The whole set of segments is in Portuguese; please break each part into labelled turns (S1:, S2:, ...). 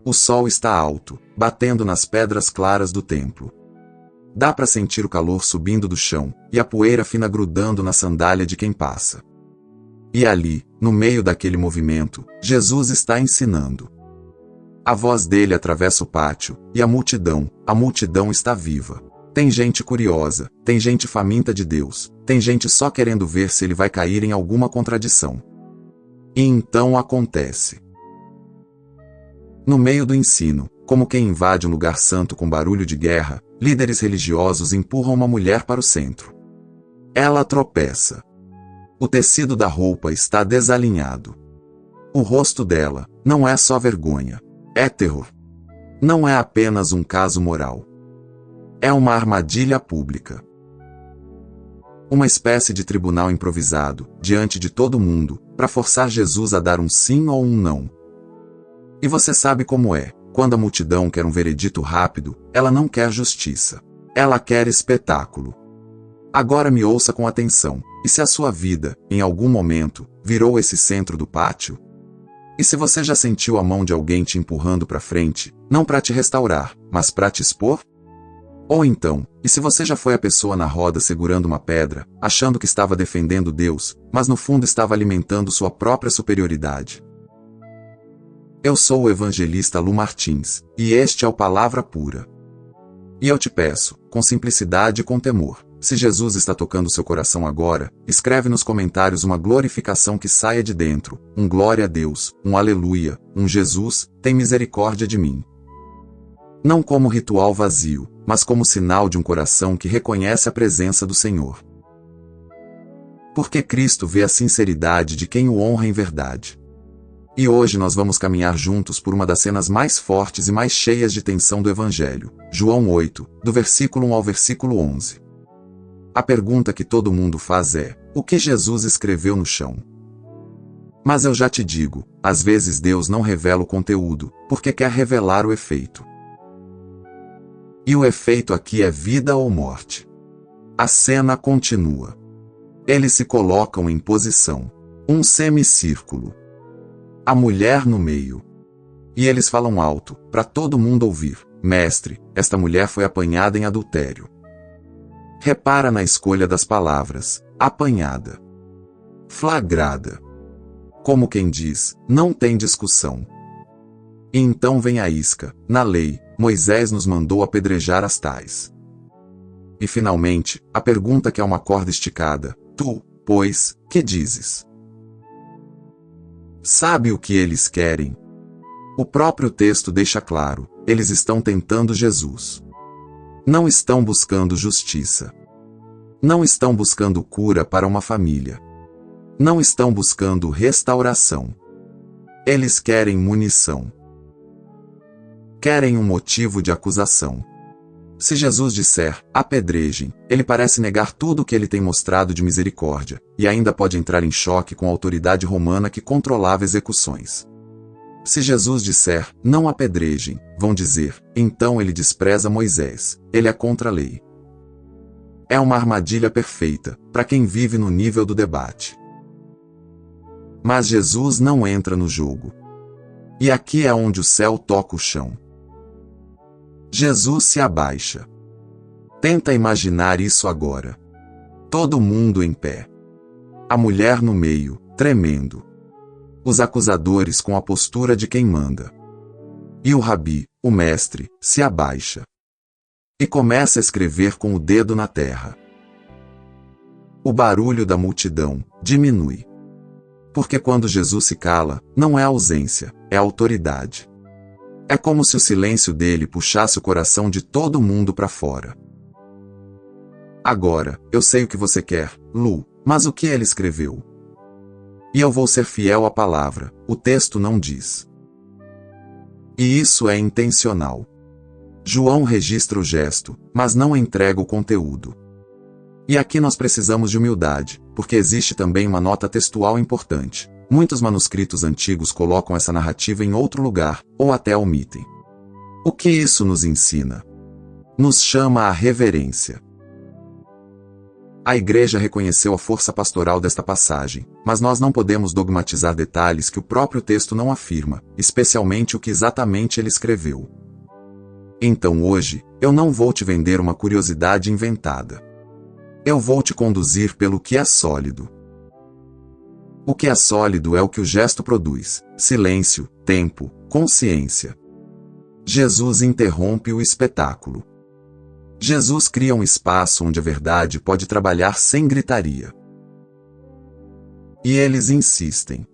S1: O sol está alto, batendo nas pedras claras do templo. Dá para sentir o calor subindo do chão, e a poeira fina grudando na sandália de quem passa. E ali, no meio daquele movimento, Jesus está ensinando. A voz dele atravessa o pátio, e a multidão está viva. Tem gente curiosa, tem gente faminta de Deus, tem gente só querendo ver se ele vai cair em alguma contradição. E então acontece. No meio do ensino, como quem invade um lugar santo com barulho de guerra, líderes religiosos empurram uma mulher para o centro. Ela tropeça. O tecido da roupa está desalinhado. O rosto dela não é só vergonha, é terror. Não é apenas um caso moral. É uma armadilha pública. Uma espécie de tribunal improvisado, diante de todo mundo, para forçar Jesus a dar um sim ou um não. E você sabe como é, quando a multidão quer um veredito rápido, ela não quer justiça. Ela quer espetáculo. Agora me ouça com atenção, e se a sua vida, em algum momento, virou esse centro do pátio? E se você já sentiu a mão de alguém te empurrando para frente, não para te restaurar, mas para te expor? Ou então, e se você já foi a pessoa na roda segurando uma pedra, achando que estava defendendo Deus, mas no fundo estava alimentando sua própria superioridade? Eu sou o evangelista Lu Martins, e este é o Palavra Pura. E eu te peço, com simplicidade e com temor, se Jesus está tocando seu coração agora, escreve nos comentários uma glorificação que saia de dentro, um glória a Deus, um aleluia, um Jesus, tem misericórdia de mim. Não como ritual vazio, mas como sinal de um coração que reconhece a presença do Senhor. Porque Cristo vê a sinceridade de quem o honra em verdade. E hoje nós vamos caminhar juntos por uma das cenas mais fortes e mais cheias de tensão do Evangelho, João 8, do versículo 1 ao versículo 11. A pergunta que todo mundo faz é: o que Jesus escreveu no chão? Mas eu já te digo, às vezes Deus não revela o conteúdo, porque quer revelar o efeito. E o efeito aqui é vida ou morte. A cena continua. Eles se colocam em posição. Um semicírculo. A mulher no meio. E eles falam alto, para todo mundo ouvir: Mestre, esta mulher foi apanhada em adultério. Repara na escolha das palavras: apanhada, flagrada. Como quem diz, não tem discussão. E então vem a isca: na lei, Moisés nos mandou apedrejar as tais. E finalmente, a pergunta que é uma corda esticada: tu, pois, que dizes? Sabe o que eles querem? O próprio texto deixa claro: eles estão tentando Jesus. Não estão buscando justiça. Não estão buscando cura para uma família. Não estão buscando restauração. Eles querem munição. Querem um motivo de acusação. Se Jesus disser, apedrejem, ele parece negar tudo o que ele tem mostrado de misericórdia, e ainda pode entrar em choque com a autoridade romana que controlava execuções. Se Jesus disser, não apedrejem, vão dizer, então ele despreza Moisés, ele é contra a lei. É uma armadilha perfeita, para quem vive no nível do debate. Mas Jesus não entra no jogo. E aqui é onde o céu toca o chão. Jesus se abaixa. Tenta imaginar isso agora. Todo mundo em pé. A mulher no meio, tremendo. Os acusadores com a postura de quem manda. E o rabi, o mestre, se abaixa. E começa a escrever com o dedo na terra. O barulho da multidão diminui. Porque quando Jesus se cala, não é ausência, é autoridade. É como se o silêncio dele puxasse o coração de todo mundo para fora. Agora, eu sei o que você quer, Lu, mas o que ele escreveu? E eu vou ser fiel à palavra, o texto não diz. E isso é intencional. João registra o gesto, mas não entrega o conteúdo. E aqui nós precisamos de humildade, porque existe também uma nota textual importante. Muitos manuscritos antigos colocam essa narrativa em outro lugar, ou até omitem. O que isso nos ensina? Nos chama à reverência. A Igreja reconheceu a força pastoral desta passagem, mas nós não podemos dogmatizar detalhes que o próprio texto não afirma, especialmente o que exatamente ele escreveu. Então hoje, eu não vou te vender uma curiosidade inventada. Eu vou te conduzir pelo que é sólido. O que é sólido é o que o gesto produz: silêncio, tempo, consciência. Jesus interrompe o espetáculo. Jesus cria um espaço onde a verdade pode trabalhar sem gritaria. E eles insistem.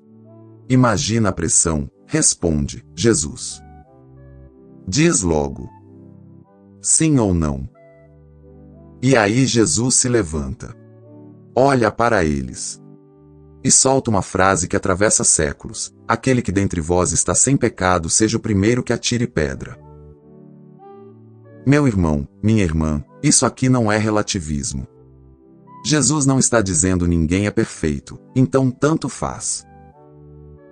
S1: Imagina a pressão, responde Jesus. Diz logo. Sim ou não? E aí Jesus se levanta. Olha para eles. E solta uma frase que atravessa séculos: aquele que dentre vós está sem pecado seja o primeiro que atire pedra. Meu irmão, minha irmã, isso aqui não é relativismo. Jesus não está dizendo ninguém é perfeito, então tanto faz.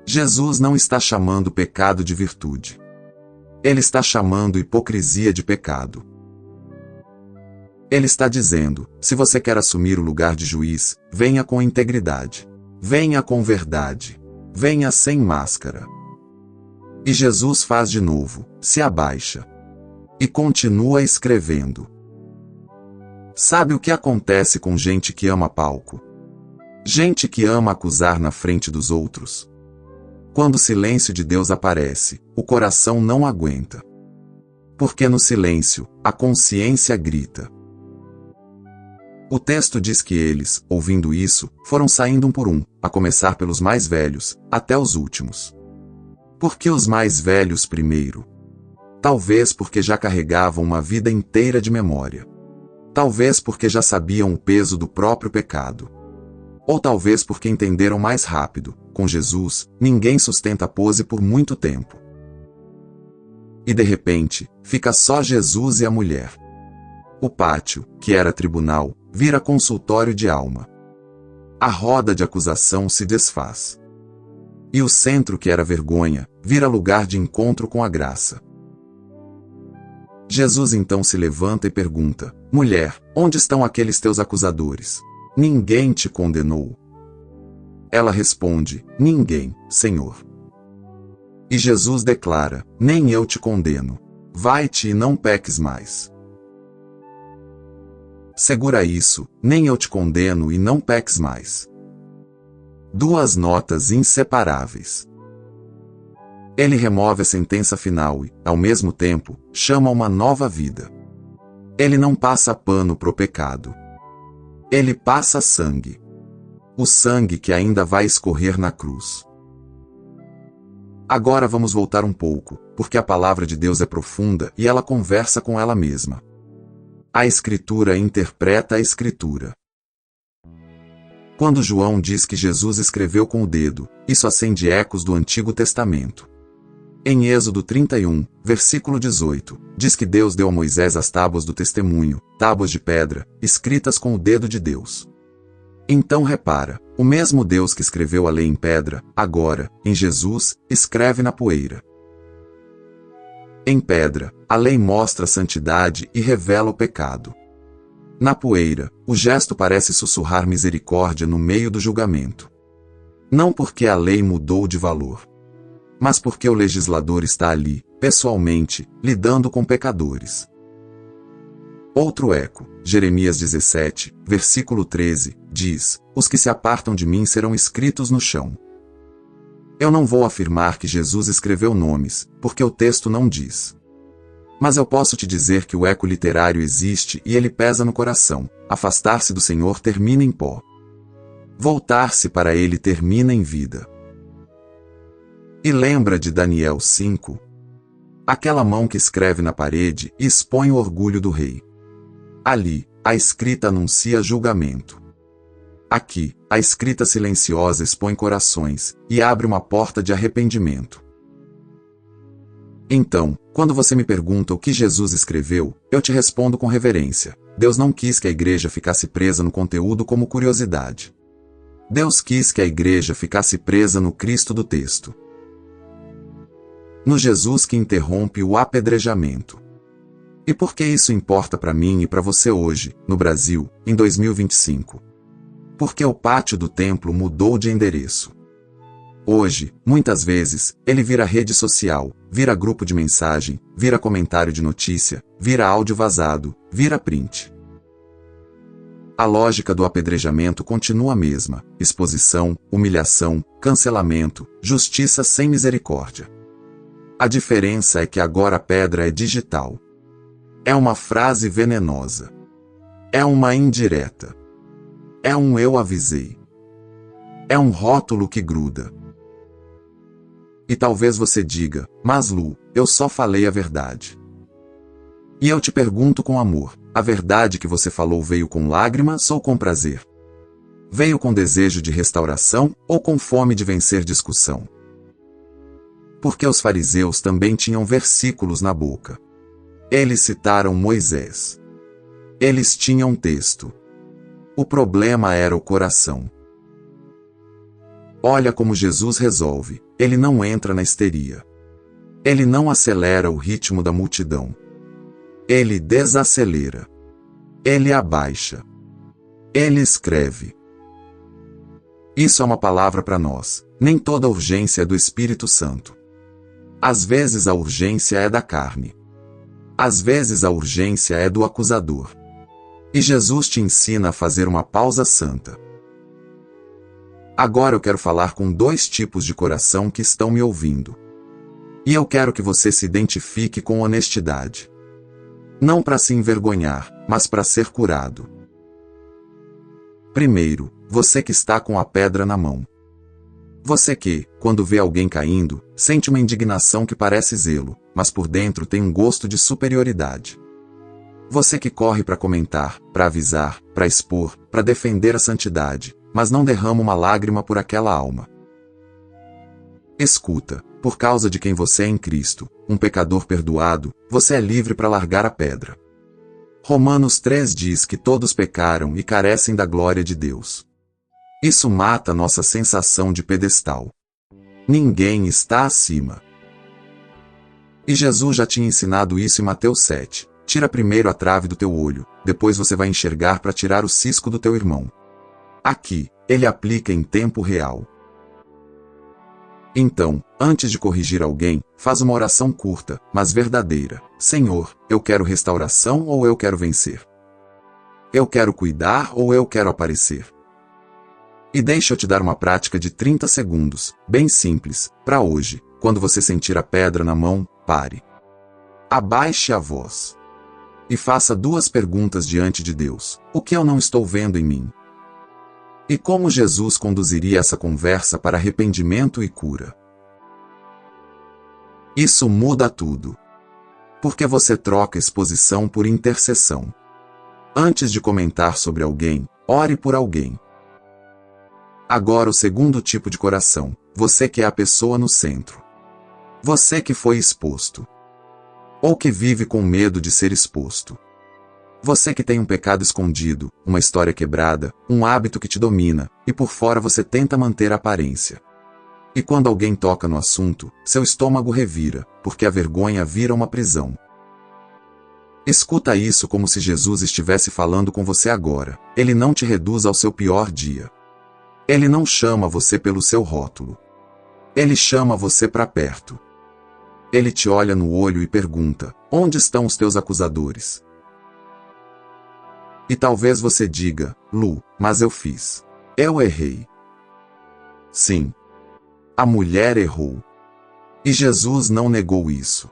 S1: Jesus não está chamando pecado de virtude. Ele está chamando hipocrisia de pecado. Ele está dizendo: se você quer assumir o lugar de juiz, venha com integridade. Venha com verdade. Venha sem máscara. E Jesus faz de novo, se abaixa. E continua escrevendo. Sabe o que acontece com gente que ama palco? Gente que ama acusar na frente dos outros? Quando o silêncio de Deus aparece, o coração não aguenta. Porque no silêncio, a consciência grita. O texto diz que eles, ouvindo isso, foram saindo um por um, a começar pelos mais velhos, até os últimos. Por que os mais velhos primeiro? Talvez porque já carregavam uma vida inteira de memória. Talvez porque já sabiam o peso do próprio pecado. Ou talvez porque entenderam mais rápido: com Jesus, ninguém sustenta a pose por muito tempo. E de repente, fica só Jesus e a mulher. O pátio, que era tribunal, vira consultório de alma. A roda de acusação se desfaz. E o centro, que era vergonha, vira lugar de encontro com a graça. Jesus então se levanta e pergunta: mulher, onde estão aqueles teus acusadores? Ninguém te condenou? Ela responde: ninguém, Senhor. E Jesus declara: nem eu te condeno. Vai-te e não peques mais. Segura isso: nem eu te condeno e não peques mais. Duas notas inseparáveis. Ele remove a sentença final e, ao mesmo tempo, chama uma nova vida. Ele não passa pano pro pecado. Ele passa sangue. O sangue que ainda vai escorrer na cruz. Agora vamos voltar um pouco, porque a palavra de Deus é profunda e ela conversa com ela mesma. A Escritura interpreta a Escritura. Quando João diz que Jesus escreveu com o dedo, isso acende ecos do Antigo Testamento. Em Êxodo 31, versículo 18, diz que Deus deu a Moisés as tábuas do testemunho, tábuas de pedra, escritas com o dedo de Deus. Então repara, o mesmo Deus que escreveu a lei em pedra, agora, em Jesus, escreve na poeira. Em pedra, a lei mostra a santidade e revela o pecado. Na poeira, o gesto parece sussurrar misericórdia no meio do julgamento. Não porque a lei mudou de valor, mas porque o legislador está ali, pessoalmente, lidando com pecadores. Outro eco, Jeremias 17, versículo 13, diz: os que se apartam de mim serão escritos no chão. Eu não vou afirmar que Jesus escreveu nomes, porque o texto não diz. Mas eu posso te dizer que o eco literário existe e ele pesa no coração. Afastar-se do Senhor termina em pó. Voltar-se para Ele termina em vida. E lembra de Daniel 5? Aquela mão que escreve na parede e expõe o orgulho do rei. Ali, a escrita anuncia julgamento. Aqui, a escrita silenciosa expõe corações e abre uma porta de arrependimento. Então, quando você me pergunta o que Jesus escreveu, eu te respondo com reverência: Deus não quis que a igreja ficasse presa no conteúdo como curiosidade. Deus quis que a igreja ficasse presa no Cristo do texto. No Jesus que interrompe o apedrejamento. E por que isso importa para mim e para você hoje, no Brasil, em 2025? Porque o pátio do templo mudou de endereço. Hoje, muitas vezes, ele vira rede social, vira grupo de mensagem, vira comentário de notícia, vira áudio vazado, vira print. A lógica do apedrejamento continua a mesma: exposição, humilhação, cancelamento, justiça sem misericórdia. A diferença é que agora a pedra é digital. É uma frase venenosa. É uma indireta. É um eu avisei. É um rótulo que gruda. E talvez você diga: mas Lu, eu só falei a verdade. E eu te pergunto com amor: a verdade que você falou veio com lágrimas ou com prazer? Veio com desejo de restauração ou com fome de vencer discussão? Porque os fariseus também tinham versículos na boca. Eles citaram Moisés. Eles tinham texto. O problema era o coração. Olha como Jesus resolve: ele não entra na histeria. Ele não acelera o ritmo da multidão. Ele desacelera. Ele abaixa. Ele escreve. Isso é uma palavra para nós. Nem toda urgência é do Espírito Santo. Às vezes a urgência é da carne. Às vezes a urgência é do acusador. E Jesus te ensina a fazer uma pausa santa. Agora eu quero falar com dois tipos de coração que estão me ouvindo. E eu quero que você se identifique com honestidade. Não para se envergonhar, mas para ser curado. Primeiro, você que está com a pedra na mão. Você que, quando vê alguém caindo, sente uma indignação que parece zelo, mas por dentro tem um gosto de superioridade. Você que corre para comentar, para avisar, para expor, para defender a santidade, mas não derrama uma lágrima por aquela alma. Escuta, por causa de quem você é em Cristo, um pecador perdoado, você é livre para largar a pedra. Romanos 3 diz que todos pecaram e carecem da glória de Deus. Isso mata nossa sensação de pedestal. Ninguém está acima. E Jesus já tinha ensinado isso em Mateus 7. Tira primeiro a trave do teu olho, depois você vai enxergar para tirar o cisco do teu irmão. Aqui, ele aplica em tempo real. Então, antes de corrigir alguém, faz uma oração curta, mas verdadeira. Senhor, eu quero restauração ou eu quero vencer? Eu quero cuidar ou eu quero aparecer? E deixa eu te dar uma prática de 30 segundos, bem simples, para hoje. Quando você sentir a pedra na mão, pare. Abaixe a voz. E faça duas perguntas diante de Deus: o que eu não estou vendo em mim? E como Jesus conduziria essa conversa para arrependimento e cura? Isso muda tudo. Porque você troca exposição por intercessão. Antes de comentar sobre alguém, ore por alguém. Agora o segundo tipo de coração, você que é a pessoa no centro. Você que foi exposto. Ou que vive com medo de ser exposto. Você que tem um pecado escondido, uma história quebrada, um hábito que te domina, e por fora você tenta manter a aparência. E quando alguém toca no assunto, seu estômago revira, porque a vergonha vira uma prisão. Escuta isso como se Jesus estivesse falando com você agora. Ele não te reduz ao seu pior dia. Ele não chama você pelo seu rótulo. Ele chama você para perto. Ele te olha no olho e pergunta: onde estão os teus acusadores? E talvez você diga: Lu, mas eu fiz. Eu errei. Sim. A mulher errou. E Jesus não negou isso.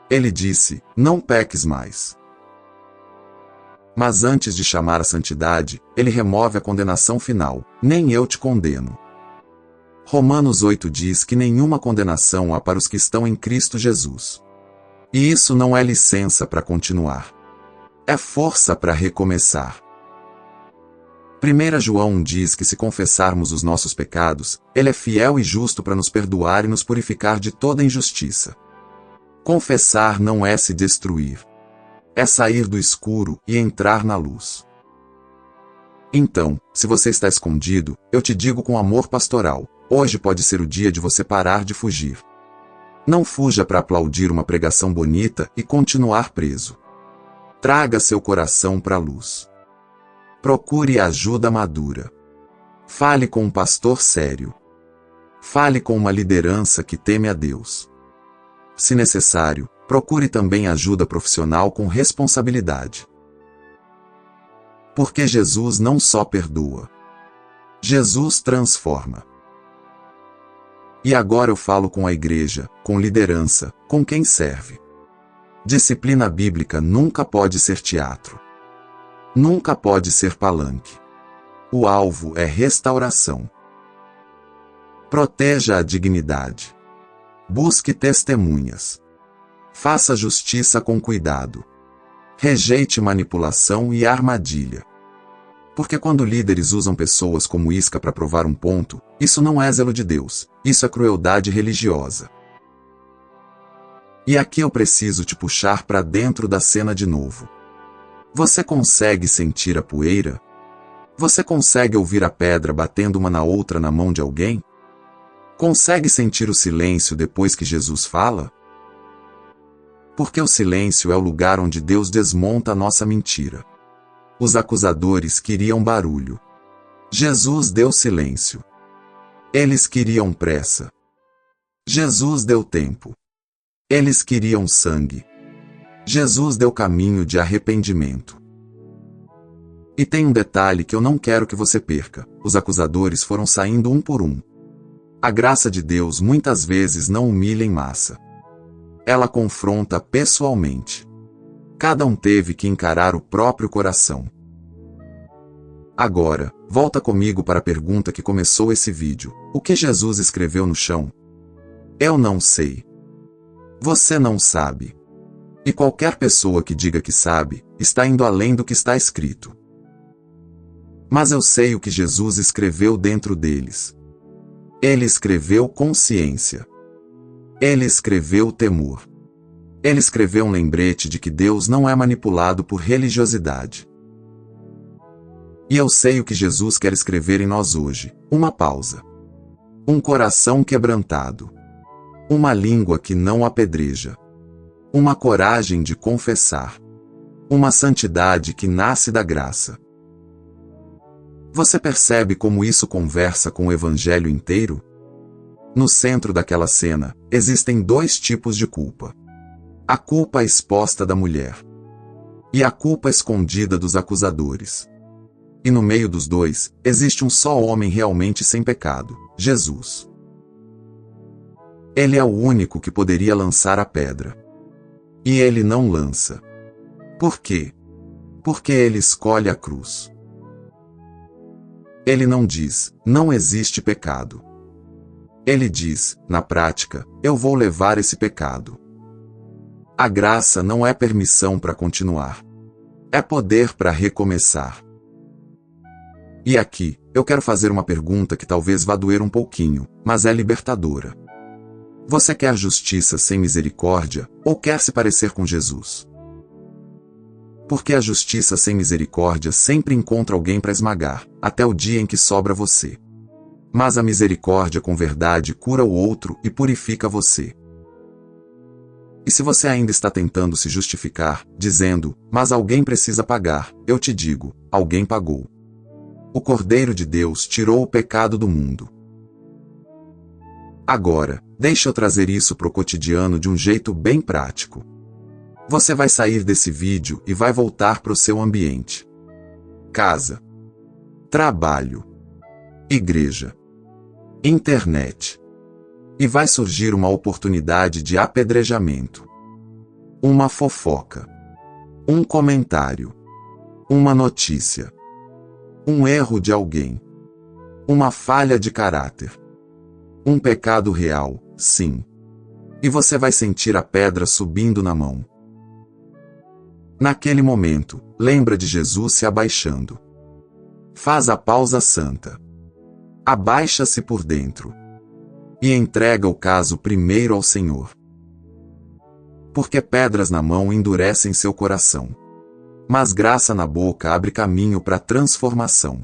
S1: Ele disse: não peques mais. Mas antes de chamar a santidade, ele remove a condenação final: nem eu te condeno. Romanos 8 diz que nenhuma condenação há para os que estão em Cristo Jesus. E isso não é licença para continuar. É força para recomeçar. 1 João diz que se confessarmos os nossos pecados, ele é fiel e justo para nos perdoar e nos purificar de toda injustiça. Confessar não é se destruir. É sair do escuro e entrar na luz. Então, se você está escondido, eu te digo com amor pastoral: hoje pode ser o dia de você parar de fugir. Não fuja para aplaudir uma pregação bonita e continuar preso. Traga seu coração para a luz. Procure ajuda madura. Fale com um pastor sério. Fale com uma liderança que teme a Deus. Se necessário, procure também ajuda profissional com responsabilidade. Porque Jesus não só perdoa. Jesus transforma. E agora eu falo com a igreja, com liderança, com quem serve. Disciplina bíblica nunca pode ser teatro. Nunca pode ser palanque. O alvo é restauração. Proteja a dignidade. Busque testemunhas. Faça justiça com cuidado. Rejeite manipulação e armadilha. Porque quando líderes usam pessoas como isca para provar um ponto, isso não é zelo de Deus, isso é crueldade religiosa. E aqui eu preciso te puxar para dentro da cena de novo. Você consegue sentir a poeira? Você consegue ouvir a pedra batendo uma na outra na mão de alguém? Consegue sentir o silêncio depois que Jesus fala? Porque o silêncio é o lugar onde Deus desmonta a nossa mentira. Os acusadores queriam barulho. Jesus deu silêncio. Eles queriam pressa. Jesus deu tempo. Eles queriam sangue. Jesus deu caminho de arrependimento. E tem um detalhe que eu não quero que você perca: os acusadores foram saindo um por um. A graça de Deus muitas vezes não humilha em massa. Ela confronta pessoalmente. Cada um teve que encarar o próprio coração. Agora, volta comigo para a pergunta que começou esse vídeo: o que Jesus escreveu no chão? Eu não sei. Você não sabe. E qualquer pessoa que diga que sabe, está indo além do que está escrito. Mas eu sei o que Jesus escreveu dentro deles. Ele escreveu consciência. Ele escreveu temor. Ele escreveu um lembrete de que Deus não é manipulado por religiosidade. E eu sei o que Jesus quer escrever em nós hoje: uma pausa. Um coração quebrantado. Uma língua que não apedreja. Uma coragem de confessar. Uma santidade que nasce da graça. Você percebe como isso conversa com o evangelho inteiro? No centro daquela cena, existem dois tipos de culpa. A culpa exposta da mulher. E a culpa escondida dos acusadores. E no meio dos dois, existe um só homem realmente sem pecado: Jesus. Ele é o único que poderia lançar a pedra. E ele não lança. Por quê? Porque ele escolhe a cruz. Ele não diz: não existe pecado. Ele diz: na prática, eu vou levar esse pecado. A graça não é permissão para continuar. É poder para recomeçar. E aqui, eu quero fazer uma pergunta que talvez vá doer um pouquinho, mas é libertadora. Você quer justiça sem misericórdia, ou quer se parecer com Jesus? Porque a justiça sem misericórdia sempre encontra alguém para esmagar, até o dia em que sobra você. Mas a misericórdia com verdade cura o outro e purifica você. E se você ainda está tentando se justificar, dizendo: mas alguém precisa pagar, eu te digo: alguém pagou. O Cordeiro de Deus tirou o pecado do mundo. Agora, deixa eu trazer isso para o cotidiano de um jeito bem prático. Você vai sair desse vídeo e vai voltar para o seu ambiente. Casa. Trabalho. Igreja. Internet. E vai surgir uma oportunidade de apedrejamento. Uma fofoca. Um comentário. Uma notícia. Um erro de alguém. Uma falha de caráter. Um pecado real, sim. E você vai sentir a pedra subindo na mão. Naquele momento, lembra de Jesus se abaixando. Faz a pausa santa. Abaixa-se por dentro. E entrega o caso primeiro ao Senhor. Porque pedras na mão endurecem seu coração. Mas graça na boca abre caminho para transformação.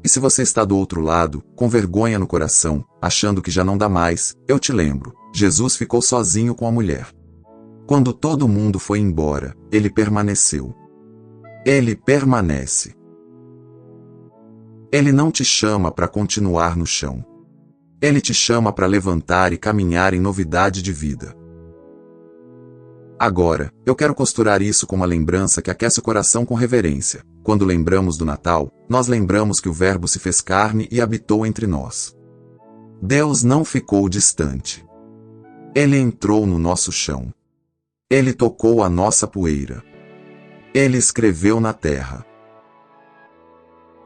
S1: E se você está do outro lado, com vergonha no coração, achando que já não dá mais, eu te lembro: Jesus ficou sozinho com a mulher. Quando todo mundo foi embora, ele permaneceu. Ele permanece. Ele não te chama para continuar no chão. Ele te chama para levantar e caminhar em novidade de vida. Agora, eu quero costurar isso com uma lembrança que aquece o coração com reverência. Quando lembramos do Natal, nós lembramos que o Verbo se fez carne e habitou entre nós. Deus não ficou distante. Ele entrou no nosso chão. Ele tocou a nossa poeira. Ele escreveu na terra.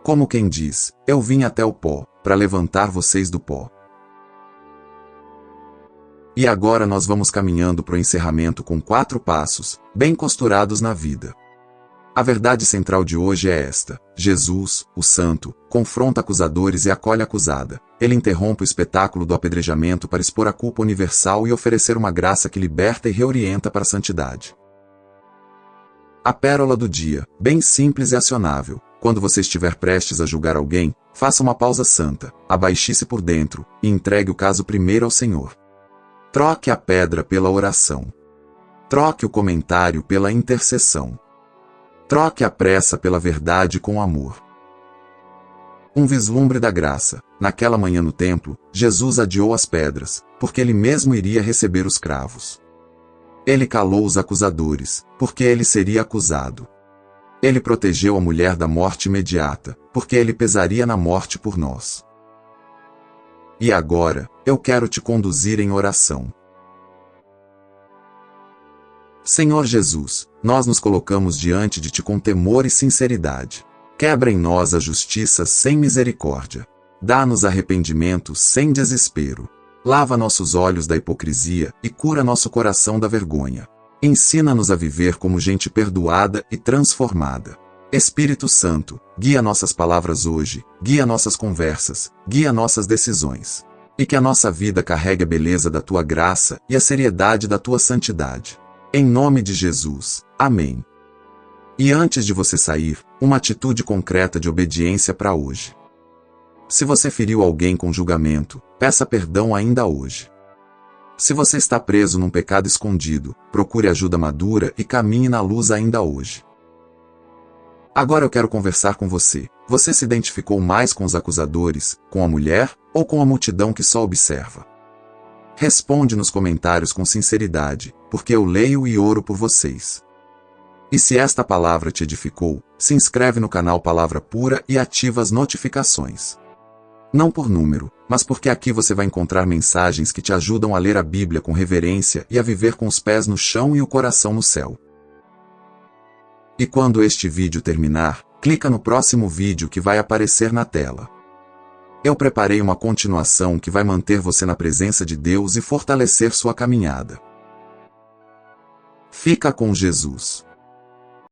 S1: Como quem diz, eu vim até o pó, para levantar vocês do pó. E agora nós vamos caminhando para o encerramento com 4 passos, bem costurados na vida. A verdade central de hoje é esta: Jesus, o Santo, confronta acusadores e acolhe a acusada. Ele interrompe o espetáculo do apedrejamento para expor a culpa universal e oferecer uma graça que liberta e reorienta para a santidade. A pérola do dia, bem simples e acionável. Quando você estiver prestes a julgar alguém, faça uma pausa santa, abaixe-se por dentro, e entregue o caso primeiro ao Senhor. Troque a pedra pela oração. Troque o comentário pela intercessão. Troque a pressa pela verdade com amor. Um vislumbre da graça. Naquela manhã no templo, Jesus adiou as pedras, porque ele mesmo iria receber os cravos. Ele calou os acusadores, porque ele seria acusado. Ele protegeu a mulher da morte imediata, porque ele pesaria na morte por nós. E agora, eu quero te conduzir em oração. Senhor Jesus, nós nos colocamos diante de Ti com temor e sinceridade. Quebra em nós a justiça sem misericórdia. Dá-nos arrependimento sem desespero. Lava nossos olhos da hipocrisia e cura nosso coração da vergonha. Ensina-nos a viver como gente perdoada e transformada. Espírito Santo, guia nossas palavras hoje, guia nossas conversas, guia nossas decisões. E que a nossa vida carregue a beleza da Tua graça e a seriedade da Tua santidade. Em nome de Jesus. Amém. E antes de você sair, uma atitude concreta de obediência para hoje. Se você feriu alguém com julgamento, peça perdão ainda hoje. Se você está preso num pecado escondido, procure ajuda madura e caminhe na luz ainda hoje. Agora eu quero conversar com você. Você se identificou mais com os acusadores, com a mulher, ou com a multidão que só observa? Responde nos comentários com sinceridade, porque eu leio e oro por vocês. E se esta palavra te edificou, se inscreve no canal Palavra Pura e ativa as notificações. Não por número, mas porque aqui você vai encontrar mensagens que te ajudam a ler a Bíblia com reverência e a viver com os pés no chão e o coração no céu. E quando este vídeo terminar, clica no próximo vídeo que vai aparecer na tela. Eu preparei uma continuação que vai manter você na presença de Deus e fortalecer sua caminhada. Fica com Jesus.